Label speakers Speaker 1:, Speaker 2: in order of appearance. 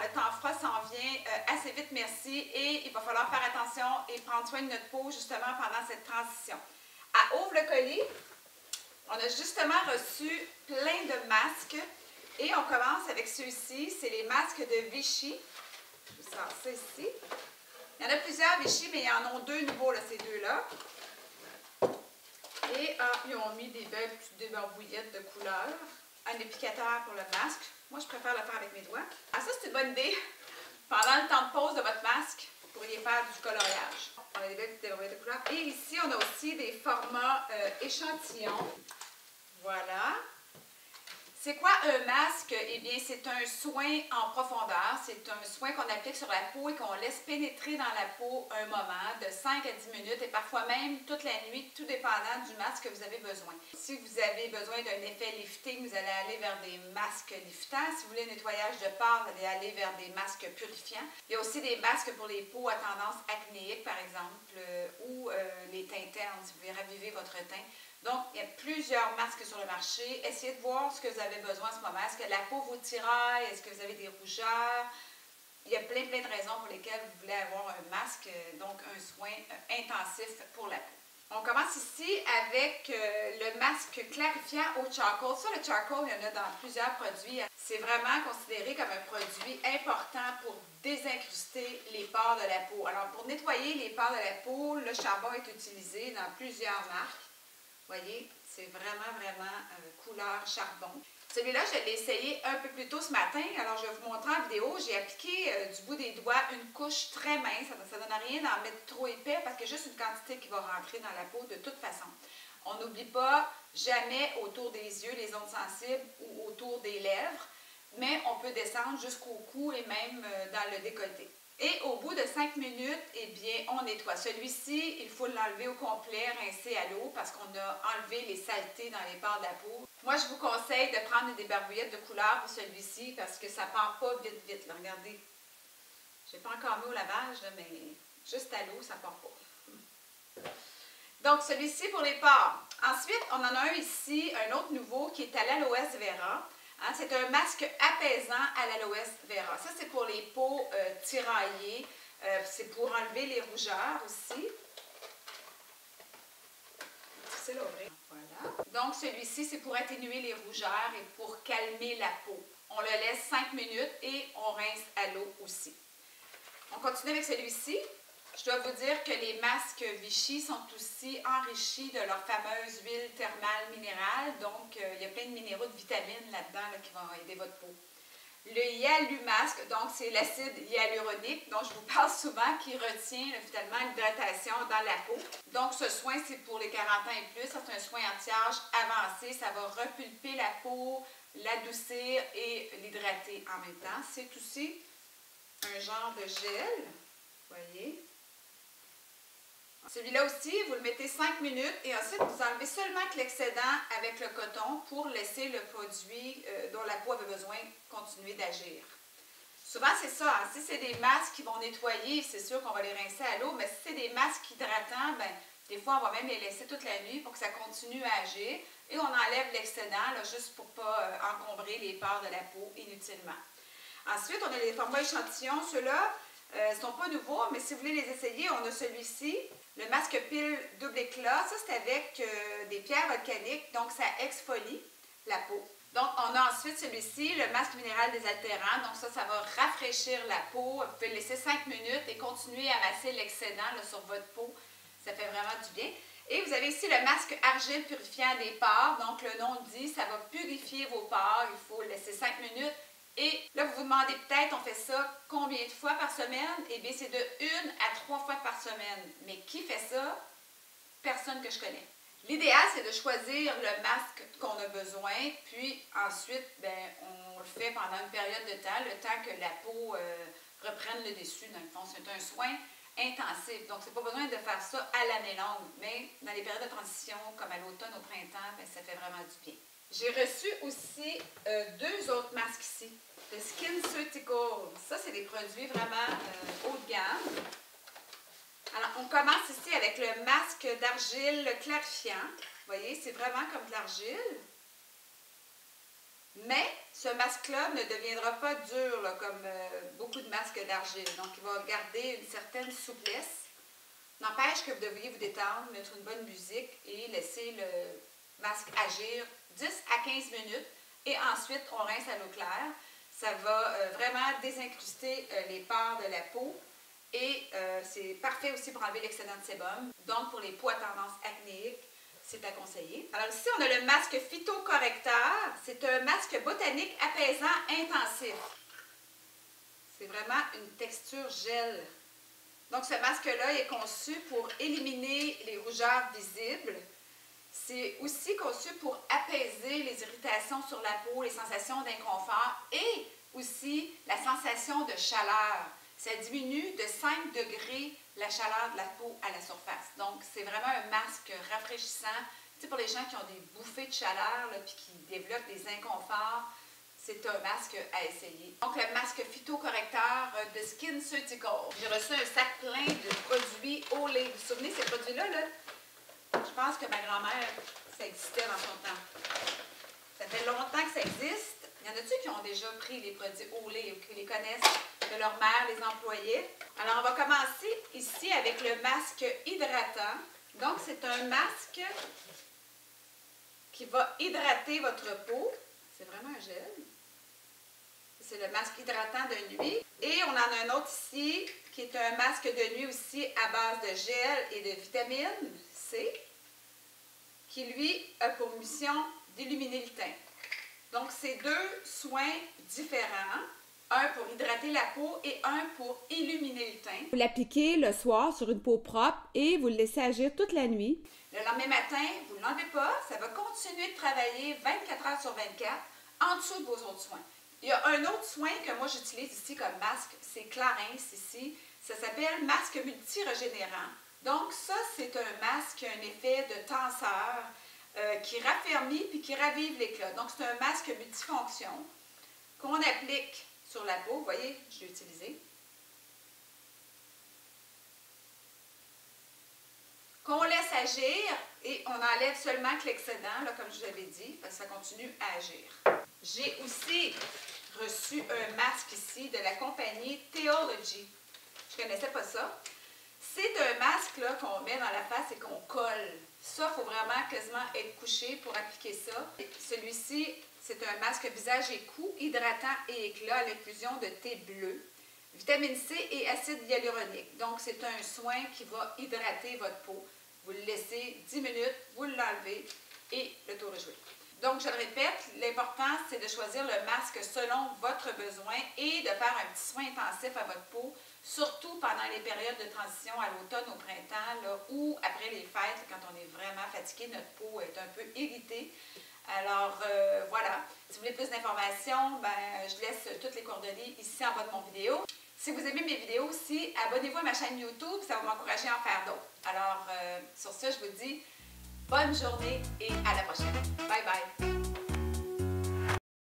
Speaker 1: le temps froid s'en vient assez vite, merci, et il va falloir faire attention et prendre soin de notre peau justement pendant cette transition. À Ouvre le colis, on a justement reçu plein de masques et on commence avec ceux-ci, c'est les masques de Vichy. Je vous sors ça ici. Il y en a plusieurs Vichy, mais il y en a deux nouveaux, là, ces deux-là. Et ils ont mis des belles petites débarbouillettes de couleur. Un épicateur pour le masque. Moi, je préfère le faire avec mes doigts. Ah, ça, c'est une bonne idée. Pendant le temps de pause de votre masque, vous pourriez faire du coloriage. On a des belles petites débarbouillettes de couleur. Et ici, on a aussi des formats échantillons. Voilà. C'est quoi un masque? Eh bien, c'est un soin en profondeur. C'est un soin qu'on applique sur la peau et qu'on laisse pénétrer dans la peau un moment, de 5 à 10 minutes et parfois même toute la nuit, tout dépendant du masque que vous avez besoin. Si vous avez besoin d'un effet lifting, vous allez aller vers des masques liftants. Si vous voulez un nettoyage de pores, vous allez aller vers des masques purifiants. Il y a aussi des masques pour les peaux à tendance acnéique, par exemple, ou les teintes ternes, si vous voulez raviver votre teint. Donc, il y a plusieurs masques sur le marché. Essayez de voir ce que vous avez besoin en ce moment. Est-ce que la peau vous tiraille? Est-ce que vous avez des rougeurs? Il y a plein de raisons pour lesquelles vous voulez avoir un masque, donc un soin intensif pour la peau. On commence ici avec le masque clarifiant au charcoal. Ça, le charcoal, il y en a dans plusieurs produits. C'est vraiment considéré comme un produit important pour désincruster les pores de la peau. Alors, pour nettoyer les pores de la peau, le charbon est utilisé dans plusieurs marques. Vous voyez, c'est vraiment couleur charbon. Celui-là, je l'ai essayé un peu plus tôt ce matin. Alors, je vais vous montrer en vidéo. J'ai appliqué du bout des doigts une couche très mince. Ça ne donne rien d'en mettre trop épais parce qu'il y a juste une quantité qui va rentrer dans la peau de toute façon. On n'oublie pas jamais autour des yeux, les zones sensibles ou autour des lèvres, mais on peut descendre jusqu'au cou et même dans le décolleté. Et au bout de 5 minutes, eh bien, on nettoie. Celui-ci, il faut l'enlever au complet, rincer à l'eau parce qu'on a enlevé les saletés dans les pores de la peau. Moi, je vous conseille de prendre des barbouillettes de couleur pour celui-ci parce que ça ne part pas vite. Là, regardez, je n'ai pas encore mis au lavage, là, mais juste à l'eau, ça ne part pas. Donc, celui-ci pour les pores. Ensuite, on en a un ici, un autre nouveau qui est à l'aloès vera. Hein, c'est un masque apaisant à l'aloès vera. Ça, c'est pour les peaux tiraillées. C'est pour enlever les rougeurs aussi. C'est l'ouvrir. Voilà. Donc, celui-ci, c'est pour atténuer les rougeurs et pour calmer la peau. On le laisse 5 minutes et on rince à l'eau aussi. On continue avec celui-ci. Je dois vous dire que les masques Vichy sont aussi enrichis de leur fameuse huile thermale minérale. Donc, il y a plein de minéraux, de vitamines là-dedans là, qui vont aider votre peau. Le Hyalumasque, donc c'est l'acide hyaluronique dont je vous parle souvent qui retient finalement l'hydratation dans la peau. Donc, ce soin, c'est pour les 40 ans et plus. C'est un soin anti-âge avancé. Ça va repulper la peau, l'adoucir et l'hydrater en même temps. C'est aussi un genre de gel. Vous voyez? Celui-là aussi, vous le mettez 5 minutes et ensuite vous enlevez seulement l'excédent avec le coton pour laisser le produit dont la peau avait besoin continuer d'agir. Souvent, c'est ça. Hein? Si c'est des masques qui vont nettoyer, c'est sûr qu'on va les rincer à l'eau, mais si c'est des masques hydratants, bien, des fois, on va même les laisser toute la nuit pour que ça continue à agir et on enlève l'excédent juste pour ne pas encombrer les pores de la peau inutilement. Ensuite, on a les formats échantillons. Ceux-là ne sont pas nouveaux, mais si vous voulez les essayer, on a celui-ci. Le masque pile double éclat, ça c'est avec des pierres volcaniques, donc ça exfolie la peau. Donc on a ensuite celui-ci, le masque minéral désaltérant, donc ça va rafraîchir la peau. Vous pouvez le laisser 5 minutes et continuer à masser l'excédent sur votre peau. Ça fait vraiment du bien. Et vous avez ici le masque argile purifiant des pores, donc le nom dit, ça va purifier vos pores, il faut le laisser 5 minutes. Et là, vous vous demandez peut-être, on fait ça combien de fois par semaine? Eh bien, c'est de 1 à 3 fois par semaine. Mais qui fait ça? Personne que je connais. L'idéal, c'est de choisir le masque qu'on a besoin, puis ensuite, bien, on le fait pendant une période de temps, le temps que la peau reprenne le dessus. Dans le fond, c'est un soin intensif. Donc, c'est pas besoin de faire ça à l'année longue, mais dans les périodes de transition, comme à l'automne, au printemps, bien, ça fait vraiment du bien. J'ai reçu aussi 2 autres masques ici. Le SkinCeutical. Ça, c'est des produits vraiment haut de gamme. Alors, on commence ici avec le masque d'argile clarifiant. Vous voyez, c'est vraiment comme de l'argile. Mais ce masque-là ne deviendra pas dur là, comme beaucoup de masques d'argile. Donc, il va garder une certaine souplesse. N'empêche que vous devriez vous détendre, mettre une bonne musique et laisser le masque agir 10 à 15 minutes. Et ensuite, on rince à l'eau claire. Ça va vraiment désincruster les pores de la peau. Et c'est parfait aussi pour enlever l'excédent de sébum. Donc, pour les peaux à tendance acnéique, c'est à conseiller. Alors ici, on a le masque phytocorrecteur. C'est un masque botanique apaisant intensif. C'est vraiment une texture gel. Donc, ce masque-là est conçu pour éliminer les rougeurs visibles. C'est aussi conçu pour apaiser les irritations sur la peau, les sensations d'inconfort et aussi la sensation de chaleur. Ça diminue de 5 degrés la chaleur de la peau à la surface. Donc, c'est vraiment un masque rafraîchissant. Tu sais, pour les gens qui ont des bouffées de chaleur et qui développent des inconforts, c'est un masque à essayer. Donc, le masque phytocorrecteur de SkinCeuticals. J'ai reçu un sac plein de produits Olay. Vous vous souvenez, ces produits-là, je pense que ma grand-mère, ça existait dans son temps. Ça fait longtemps que ça existe. Il y en a-tu qui ont déjà pris les produits Olay ou qui les connaissent de leur mère, les employés? Alors, on va commencer ici avec le masque hydratant. Donc, c'est un masque qui va hydrater votre peau. C'est vraiment un gel. C'est le masque hydratant de nuit. Et on en a un autre ici, qui est un masque de nuit aussi à base de gel et de vitamine C, qui lui a pour mission d'illuminer le teint. Donc, c'est deux soins différents. Un pour hydrater la peau et un pour illuminer le teint.
Speaker 2: Vous l'appliquez le soir sur une peau propre et vous le laissez agir toute la nuit.
Speaker 1: Le lendemain matin, vous ne l'enlevez pas, ça va continuer de travailler 24 heures sur 24 en dessous de vos autres soins. Il y a un autre soin que moi j'utilise ici comme masque, c'est Clarins ici. Ça s'appelle masque multi-régénérant. Donc ça, c'est un masque qui a un effet de tenseur qui raffermit puis qui ravive l'éclat. Donc c'est un masque multifonction qu'on applique sur la peau. Vous voyez, je l'ai utilisé. Qu'on laisse agir et on enlève seulement que l'excédent, comme je vous avais dit, parce que ça continue à agir. J'ai aussi reçu un masque ici de la compagnie Theology. Je ne connaissais pas ça. C'est un masque qu'on met dans la face et qu'on colle. Ça, il faut vraiment quasiment être couché pour appliquer ça. Celui-ci, c'est un masque visage et cou, hydratant et éclat à l'infusion de thé bleu, vitamine C et acide hyaluronique. Donc, c'est un soin qui va hydrater votre peau. Vous le laissez 10 minutes, vous l'enlevez et le tour est joué. Donc, je le répète, l'important, c'est de choisir le masque selon votre besoin et de faire un petit soin intensif à votre peau, surtout pendant les périodes de transition à l'automne, au printemps, ou après les fêtes, quand on est vraiment fatigué, notre peau est un peu irritée. Alors, voilà. Si vous voulez plus d'informations, je laisse toutes les coordonnées ici en bas de mon vidéo. Si vous aimez mes vidéos aussi, abonnez-vous à ma chaîne YouTube, ça va m'encourager à en faire d'autres. Alors, sur ce, je vous dis bonne journée et à la prochaine. Bye bye!